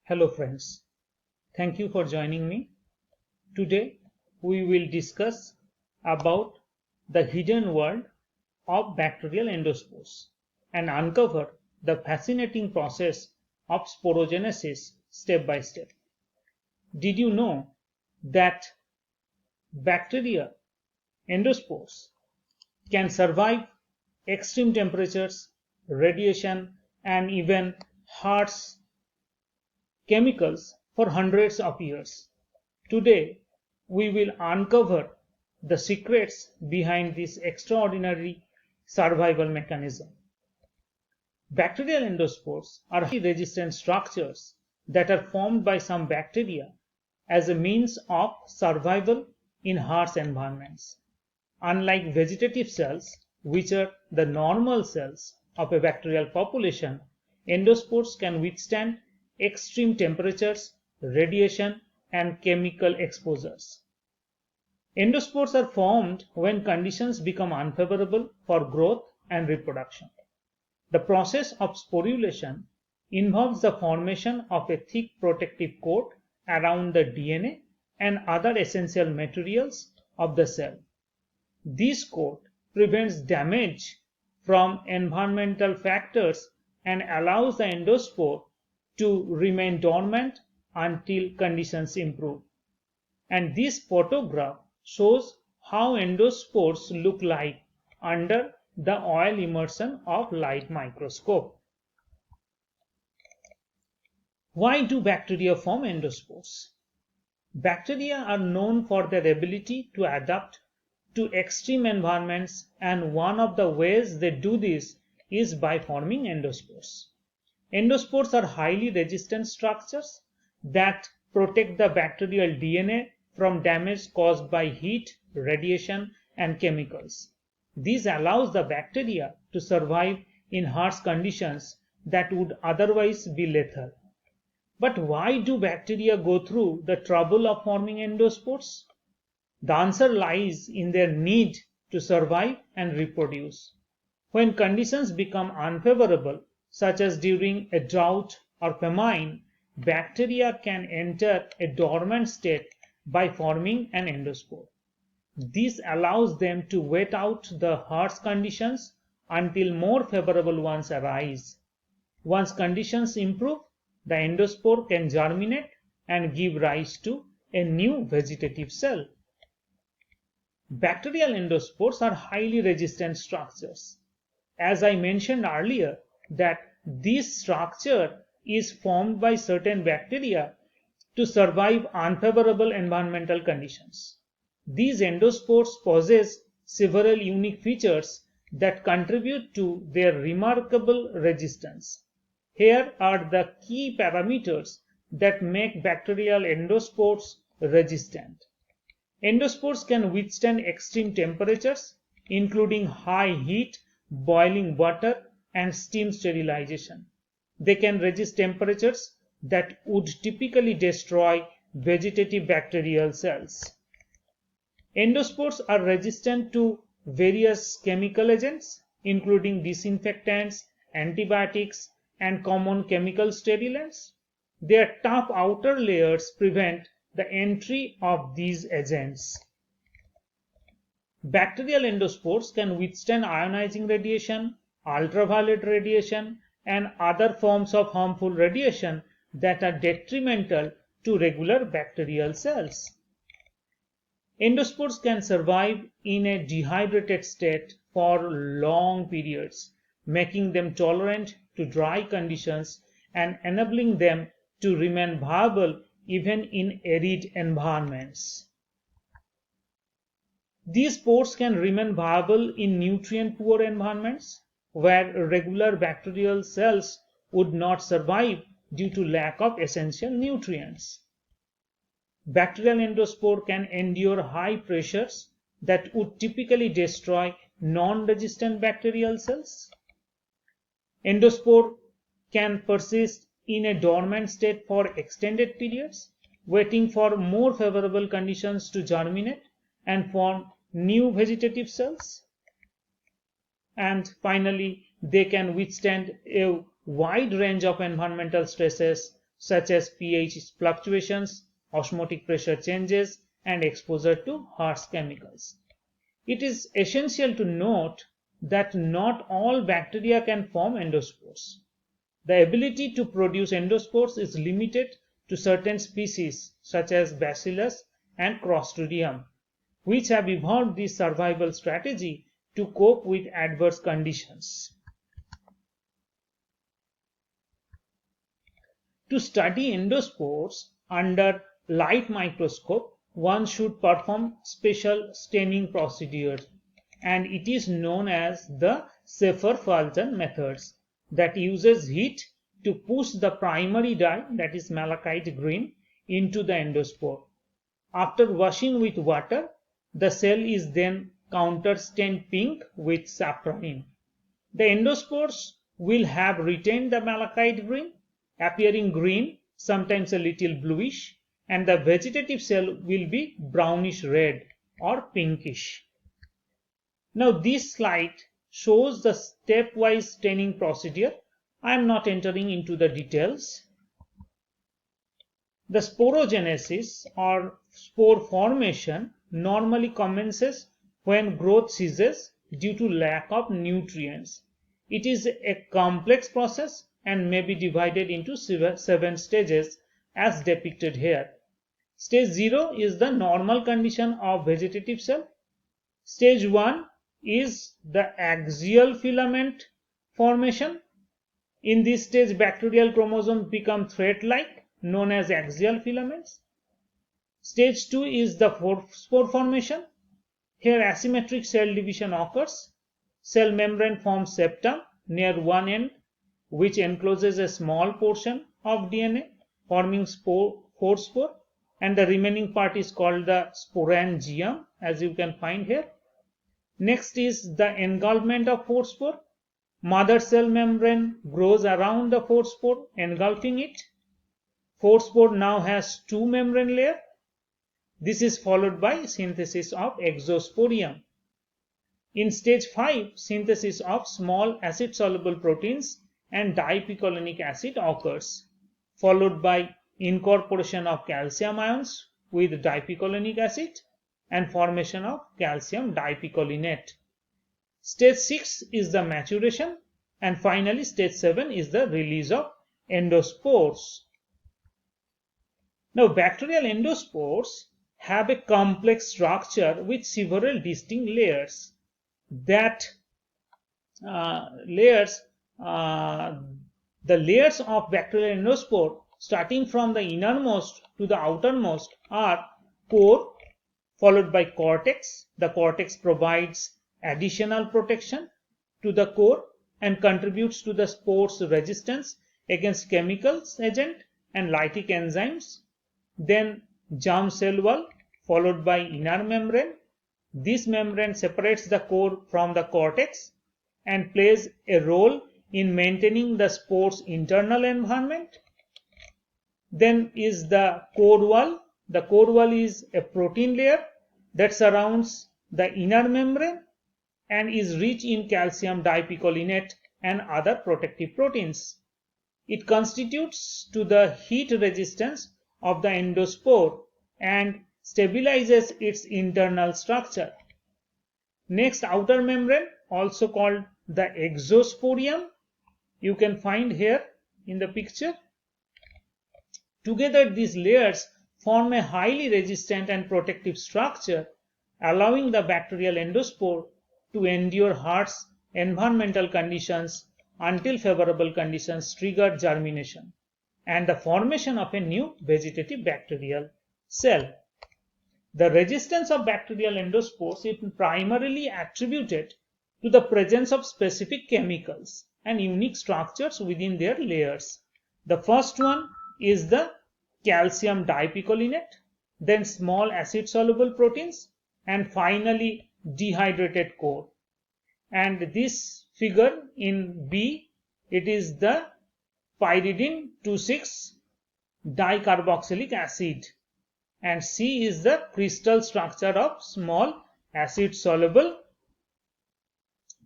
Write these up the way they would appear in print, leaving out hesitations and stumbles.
Hello friends, thank you for joining me. Today we will discuss about the hidden world of bacterial endospores and uncover the fascinating process of sporogenesis step by step. Did you know that bacteria endospores can survive extreme temperatures, radiation, and even harsh chemicals for hundreds of years? Today, we will uncover the secrets behind this extraordinary survival mechanism. Bacterial endospores are highly resistant structures that are formed by some bacteria as a means of survival in harsh environments. Unlike vegetative cells, which are the normal cells of a bacterial population, endospores can withstand extreme temperatures, radiation, and chemical exposures. Endospores are formed when conditions become unfavorable for growth and reproduction. The process of sporulation involves the formation of a thick protective coat around the DNA and other essential materials of the cell. This coat prevents damage from environmental factors and allows the endospore to remain dormant until conditions improve. And this photograph shows how endospores look like under the oil immersion of light microscope. Why do bacteria form endospores? Bacteria are known for their ability to adapt to extreme environments, and one of the ways they do this is by forming endospores. Endospores are highly resistant structures that protect the bacterial DNA from damage caused by heat, radiation, and chemicals. This allows the bacteria to survive in harsh conditions that would otherwise be lethal. But why do bacteria go through the trouble of forming endospores? The answer lies in their need to survive and reproduce. When conditions become unfavorable, such as during a drought or famine, bacteria can enter a dormant state by forming an endospore. This allows them to wait out the harsh conditions until more favorable ones arise. Once conditions improve, the endospore can germinate and give rise to a new vegetative cell. Bacterial endospores are highly resistant structures. As I mentioned earlier, that this structure is formed by certain bacteria to survive unfavorable environmental conditions. These endospores possess several unique features that contribute to their remarkable resistance. Here are the key parameters that make bacterial endospores resistant. Endospores can withstand extreme temperatures, including high heat, boiling water, and steam sterilization. They can resist temperatures that would typically destroy vegetative bacterial cells. Endospores are resistant to various chemical agents, including disinfectants, antibiotics, and common chemical stimulants. Their tough outer layers prevent the entry of these agents. Bacterial endospores can withstand ionizing radiation, ultraviolet radiation, and other forms of harmful radiation that are detrimental to regular bacterial cells. Endospores can survive in a dehydrated state for long periods, making them tolerant to dry conditions and enabling them to remain viable even in arid environments. These spores can remain viable in nutrient-poor environments where regular bacterial cells would not survive due to lack of essential nutrients. Bacterial endospore can endure high pressures that would typically destroy non-resistant bacterial cells. Endospore can persist in a dormant state for extended periods, waiting for more favorable conditions to germinate and form new vegetative cells. And finally, they can withstand a wide range of environmental stresses such as pH fluctuations, osmotic pressure changes, and exposure to harsh chemicals. It is essential to note that not all bacteria can form endospores. The ability to produce endospores is limited to certain species such as Bacillus and Clostridium, which have evolved this survival strategy to cope with adverse conditions. To study endospores under light microscope, one should perform special staining procedures, and it is known as the Schaefer-Fulton methods that uses heat to push the primary dye, that is malachite green, into the endospore. After washing with water, the cell is then counter-stained pink with safranin. The endospores will have retained the malachite green, appearing green, sometimes a little bluish, and the vegetative cell will be brownish red or pinkish. Now this slide shows the stepwise staining procedure. I am not entering into the details. The sporogenesis or spore formation normally commences when growth ceases due to lack of nutrients. It is a complex process and may be divided into 7 stages as depicted here. Stage 0 is the normal condition of vegetative cell. Stage 1 is the axial filament formation. In this stage, bacterial chromosomes become thread-like, known as axial filaments. Stage 2 is the spore formation. Here asymmetric cell division occurs. Cell membrane forms septum near one end, which encloses a small portion of DNA, forming 4 spore, and the remaining part is called the sporangium, as you can find here. Next is the engulfment of 4 spore. Mother cell membrane grows around the 4 spore, engulfing it. 4 spore now has 2 membrane layers. This is followed by synthesis of exosporium. In stage 5, synthesis of small acid-soluble proteins and dipicolonic acid occurs, followed by incorporation of calcium ions with dipicolonic acid and formation of calcium dipicolinate. Stage 6 is the maturation, and finally stage 7 is the release of endospores. Now bacterial endospores have a complex structure with several distinct layers. The layers of bacterial endospore, starting from the innermost to the outermost, are core followed by cortex. The cortex provides additional protection to the core and contributes to the spore's resistance against chemicals agent and lytic enzymes. Then germ cell wall followed by inner membrane. This membrane separates the core from the cortex and plays a role in maintaining the spore's internal environment. Then is the core wall. The core wall is a protein layer that surrounds the inner membrane and is rich in calcium dipicolinate and other protective proteins. It constitutes to the heat resistance of the endospore and stabilizes its internal structure. Next, outer membrane, also called the exosporium, you can find here in the picture. Together these layers form a highly resistant and protective structure, allowing the bacterial endospore to endure harsh environmental conditions until favorable conditions trigger germination and the formation of a new vegetative bacterial cell. The resistance of bacterial endospores is primarily attributed to the presence of specific chemicals and unique structures within their layers. The first one is the calcium dipicolinate, then small acid-soluble proteins, and finally dehydrated core. And this figure in B, it is the pyridine 2,6 dicarboxylic acid, and C is the crystal structure of small acid-soluble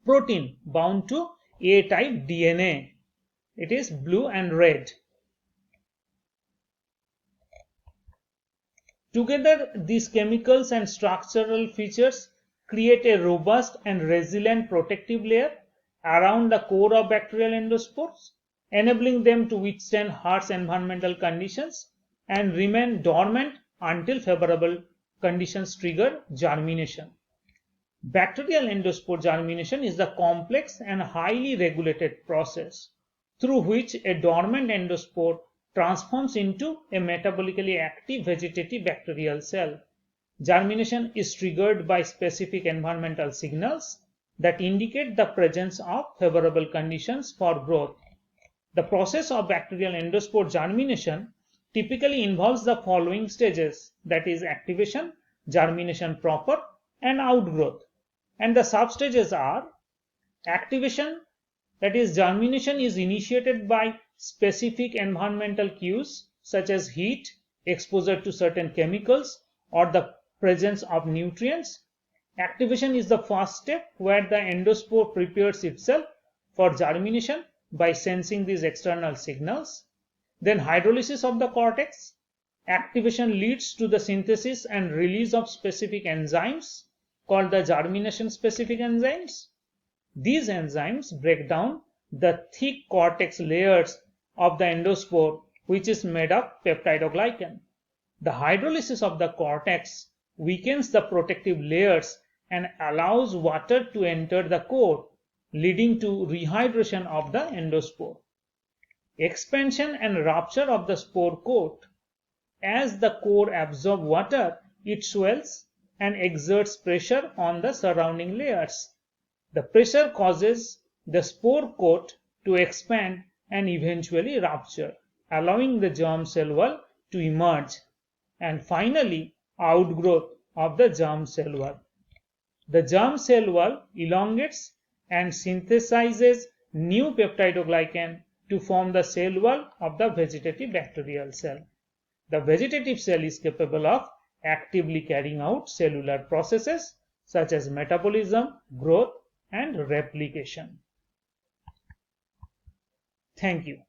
protein bound to A-type DNA. It is blue and red. Together, these chemicals and structural features create a robust and resilient protective layer around the core of bacterial endospores, enabling them to withstand harsh environmental conditions and remain dormant until favorable conditions trigger germination. Bacterial endospore germination is the complex and highly regulated process through which a dormant endospore transforms into a metabolically active vegetative bacterial cell. Germination is triggered by specific environmental signals that indicate the presence of favorable conditions for growth. The process of bacterial endospore germination typically involves the following stages, that is activation, germination proper, and outgrowth. And the substages are activation, that is germination is initiated by specific environmental cues such as heat, exposure to certain chemicals, or the presence of nutrients. Activation is the first step where the endospore prepares itself for germination by sensing these external signals. Then hydrolysis of the cortex. Activation leads to the synthesis and release of specific enzymes called the germination specific enzymes. These enzymes break down the thick cortex layers of the endospore, which is made of peptidoglycan. The hydrolysis of the cortex weakens the protective layers and allows water to enter the core, leading to rehydration of the endospore. Expansion and rupture of the spore coat. As the core absorbs water, it swells and exerts pressure on the surrounding layers. The pressure causes the spore coat to expand and eventually rupture, allowing the germ cell wall to emerge. And finally, outgrowth of the germ cell wall. The germ cell wall elongates and synthesizes new peptidoglycan to form the cell wall of the vegetative bacterial cell. The vegetative cell is capable of actively carrying out cellular processes such as metabolism, growth, and replication. Thank you.